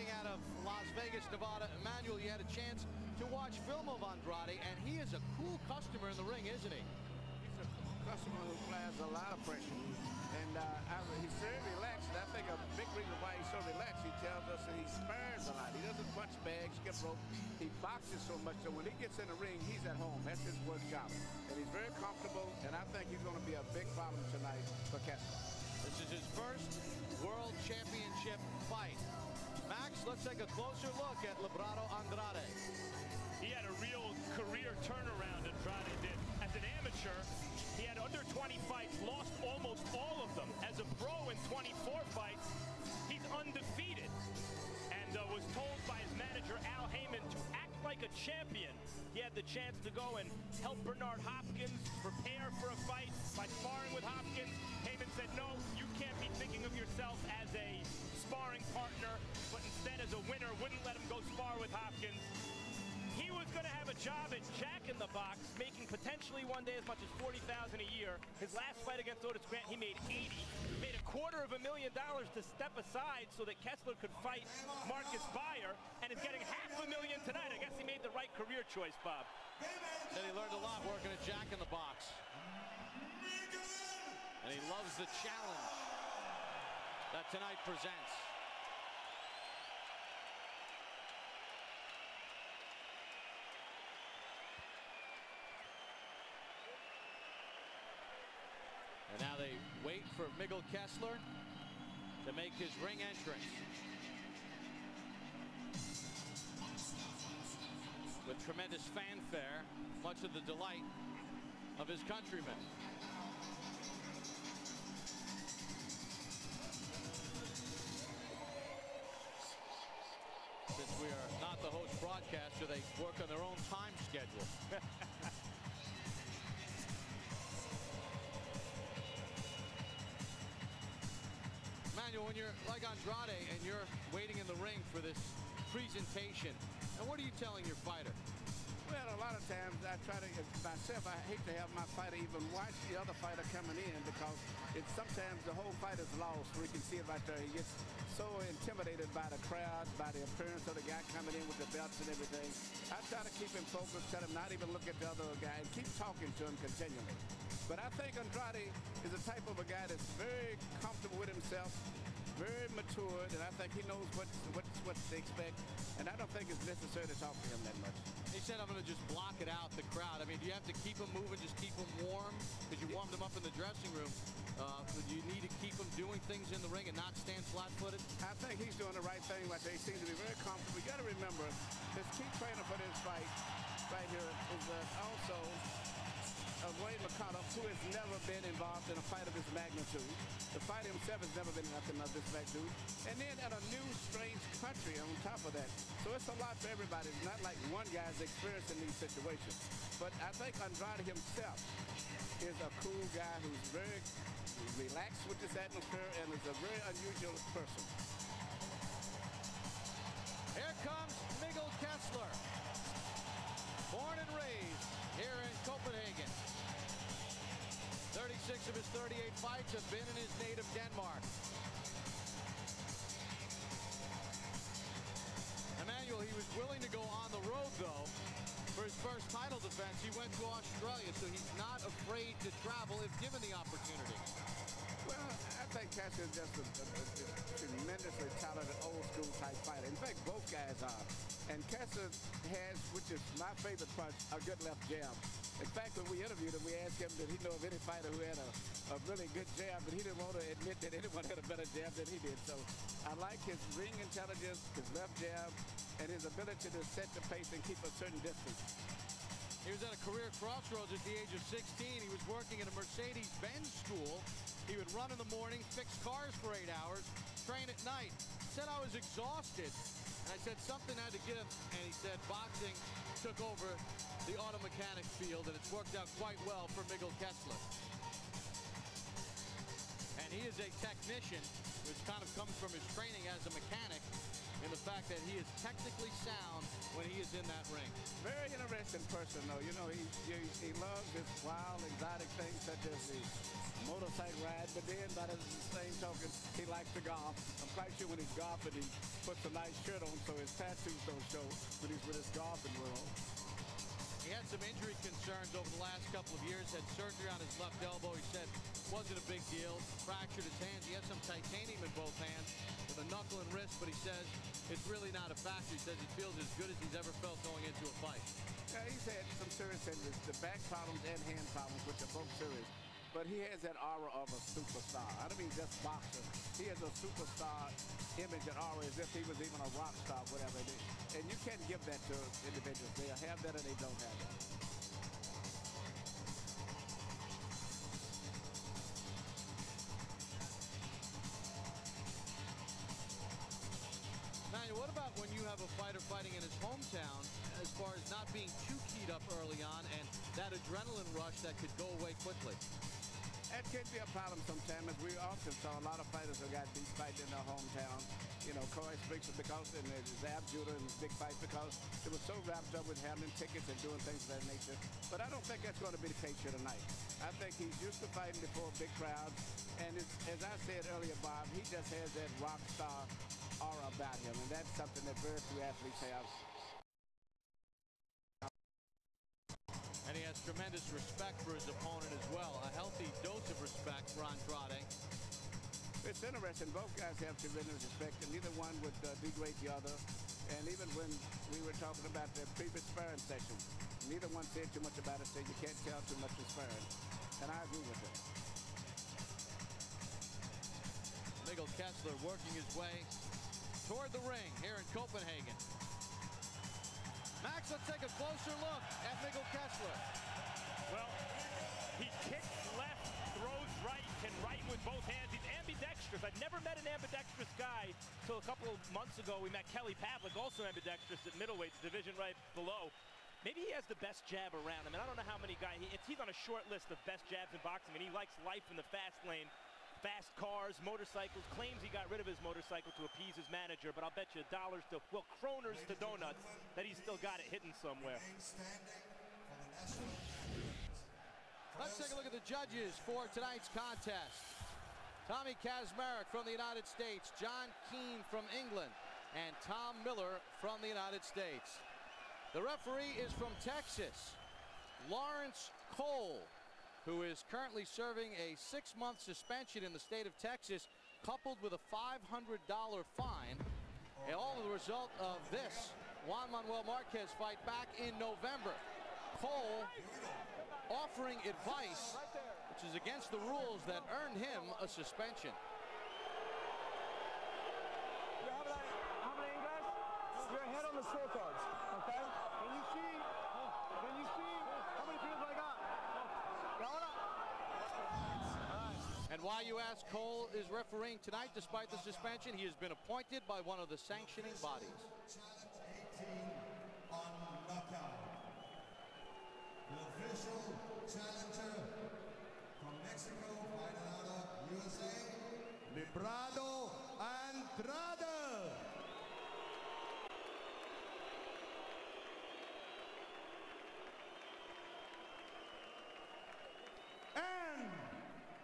reporting out of Las Vegas, Nevada. Emmanuel, you had a chance to watch film of Andrade, and he is a cool customer in the ring, isn't he? He's a customer who applies a lot of pressure. And he's very relaxed. And I think a big reason why he's so relaxed, he tells us that he spars a lot. He doesn't punch bags, skip rope. He boxes so much, so when he gets in the ring, he's at home. That's his workshop. And he's very comfortable, and I think he's going to be a big problem tonight for Kessler. This is his first World Championship fight. Max, let's take a closer look at Librado Andrade. He had a real career turnaround, Andrade did. As an amateur, he had under 20 fights, lost almost all of them. As a pro in 24 fights, he's undefeated. And was told by his manager, Al Heyman, to act like a champion. He had the chance to go and help Bernard Hopkins prepare for a fight by sparring with Hopkins. Heyman said, no, you can't be thinking of yourself as a sparring partner, but instead as a winner, wouldn't let him go spar with Hopkins. He was going to have a job at Jack in the Box, making potentially one day as much as $40,000 a year. His last fight against Otis Grant, he made 80. Made $250,000 to step aside so that Kessler could fight Marcus Beyer, and is getting $500,000 tonight. I guess he made the right career choice, Bob. Said he learned a lot working at Jack in the Box. And he loves the challenge that tonight presents. And now they wait for Miguel Kessler to make his ring entrance. With tremendous fanfare, much of the delight of his countrymen. Since we are not the host broadcaster, they work on their own time schedule. Emmanuel, when you're like Andrade and you're waiting in the ring for this presentation, and what are you telling your fighter? Well, a lot of times I try to, myself, I hate to have my fighter even watch the other fighter coming in, because it's sometimes the whole fight is lost. We can see it right there. He gets so intimidated by the crowd, by the appearance of the guy coming in with the belts and everything. I try to keep him focused, tell him not even look at the other guy, and keep talking to him continually. But I think Andrade is the type of a guy that's very comfortable with himself, very matured, and I think he knows what to expect. And I don't think it's necessary to talk to him that much. He said, I'm going to just block it out, the crowd. I mean, do you have to keep him moving, just keep him warm? Because you warmed him up in the dressing room. Do you need to keep him doing things in the ring and not stand flat-footed? I think he's doing the right thing right there. He seems to be very comfortable. You got to remember, his key trainer for this fight right here is also Wayne McConnell, who has never been involved in a fight of this magnitude. The fight himself has never been nothing of this magnitude. And then at a new, strange country on top of that. So it's a lot for everybody. It's not like one guy's experiencing these situations. But I think Andrade himself is a cool guy who's very relaxed with this atmosphere and is a very unusual person. Here comes Miguel Kessler. Born and raised here in Copenhagen. 36 of his 38 fights have been in his native Denmark. Emmanuel, he was willing to go on the road, though, for his first title defense. He went to Australia, so he's not afraid to travel if given the opportunity. Well, I think Kessler is just a tremendously talented old-school type fighter. In fact, both guys are. And Kessler has, which is my favorite punch, a good left jab. In fact, when we interviewed him, we asked him, did he know of any fighter who had a really good jab, but he didn't want to admit that anyone had a better jab than he did. So I like his ring intelligence, his left jab, and his ability to set the pace and keep a certain distance. He was at a career crossroads at the age of 16. He was working at a Mercedes-Benz school. He would run in the morning, fix cars for 8 hours, train at night. Said, I was exhausted. And I said, something had to give. And he said, boxing took over the auto mechanic field, and it's worked out quite well for Miguel Kessler. And he is a technician, which kind of comes from his training as a mechanic, in the fact fact that he is technically sound when he is in that ring. Very interesting person, though. You know, he loves this wild, exotic things such as the motorcycle ride, but then by the same token, he likes to golf. I'm quite sure when he's golfing, he puts a nice shirt on so his tattoos don't show when he's with his golfing world. He had some injury concerns over the last couple of years, had surgery on his left elbow. He said it wasn't a big deal, fractured his hands. He had some titanium in both hands with a knuckle and wrist, but he says it's really not a factor. He says he feels as good as he's ever felt going into a fight. Yeah, he's had some serious injuries, the back problems and hand problems, which are both serious. But he has that aura of a superstar. I don't mean just boxer. He has a superstar image and aura as if he was even a rock star, whatever it is. And you can't give that to individuals. They have that or they don't have that. Now, what about when you have a fighter fighting in his hometown, as far as not being too keyed up early on and that adrenaline rush that could go away quickly? That could be a problem sometimes, as we often saw a lot of fighters who got these fights in their hometown. You know, Corey speaks because in the Zab Judah and his big fight because it was so wrapped up with handling tickets and doing things of that nature. But I don't think that's going to be the case here tonight. I think he's used to fighting before big crowds. And it's, as I said earlier, Bob, he just has that rock star aura about him. And that's something that very few athletes have. And he has tremendous respect for his opponent as well. A healthy dose of respect for Andrade. It's interesting. Both guys have tremendous respect, and neither one would degrade the other. And even when we were talking about the previous sparring session, neither one said too much about it, said you can't tell too much in sparring. And I agree with it. Miguel Kessler working his way toward the ring here in Copenhagen. Max, let's take a closer look at Miguel Kessler. Well, he kicks left, throws right, can right with both hands. He's ambidextrous. I've never met an ambidextrous guy till a couple of months ago. We met Kelly Pavlik, also ambidextrous at middleweight, division right below. Maybe he has the best jab around him, and I don't know how many guys. He's on a short list of best jabs in boxing, and he likes life in the fast lane. Fast cars, motorcycles, claims he got rid of his motorcycle to appease his manager, but I'll bet you dollars to, well, kroners to donuts that he's still got it hidden somewhere. Let's take a look at the judges for tonight's contest. Tommy Kazmarek from the United States, John Keane from England, and Tom Miller from the United States. The referee is from Texas, Lawrence Cole, who is currently serving a 6-month suspension in the state of Texas, coupled with a $500 fine. And all of the result of this Juan Manuel Marquez fight back in November. Cole offering advice, which is against the rules, that earned him a suspension. You're ahead on the scorecards, okay? When you see how many fields I got. And while you ask, Cole is refereeing tonight despite the suspension. He has been appointed by one of the sanctioning bodies. On knockout. The official challenger from Mexico, fighting out of USA, Librado Andrade.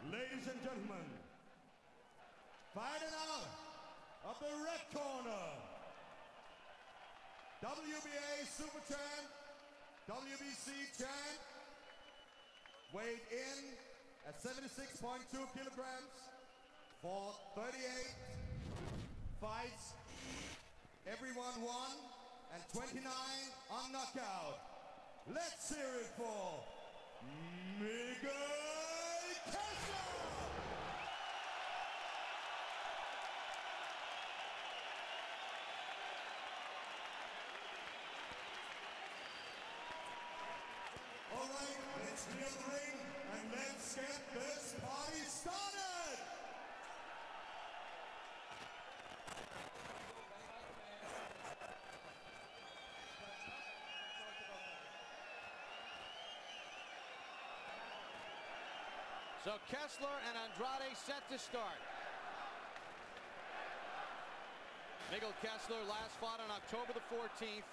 Ladies and gentlemen, fighting out of the red corner, WBA Super Champ, WBC Champ, weighed in at 76.2 kilograms for 38 fights. Everyone won, and 29 on knockout. Let's hear it for Miguel Kessler! All right, let's clear the ring and let's get this party started! So Kessler and Andrade set to start. Miguel Kessler last fought on October the 14th.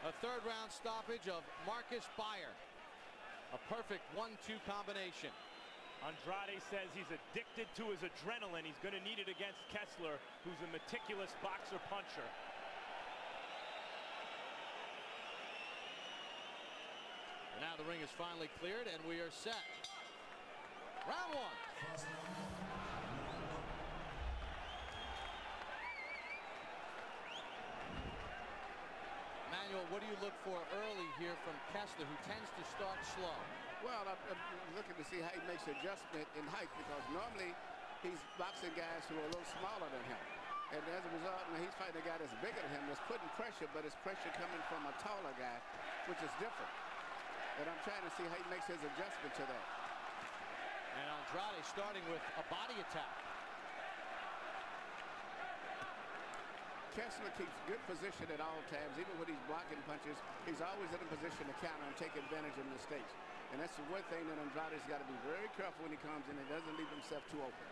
A third-round stoppage of Marcus Beyer. A perfect 1-2 combination. Andrade says he's addicted to his adrenaline. He's going to need it against Kessler, who's a meticulous boxer puncher. And now the ring is finally cleared, and we are set. Round one. Manuel, what do you look for early here from Kessler, who tends to start slow? Well, I'm looking to see how he makes adjustment in height, because normally he's boxing guys who are a little smaller than him. And as a result, when he's fighting a guy that's bigger than him, that's putting pressure, but it's pressure coming from a taller guy, which is different. And I'm trying to see how he makes his adjustment to that. And Andrade starting with a body attack. Kessler keeps good position at all times. Even when he's blocking punches, he's always in a position to counter and take advantage of mistakes. And that's the one thing that Andrade's got to be very careful when he comes in and doesn't leave himself too open.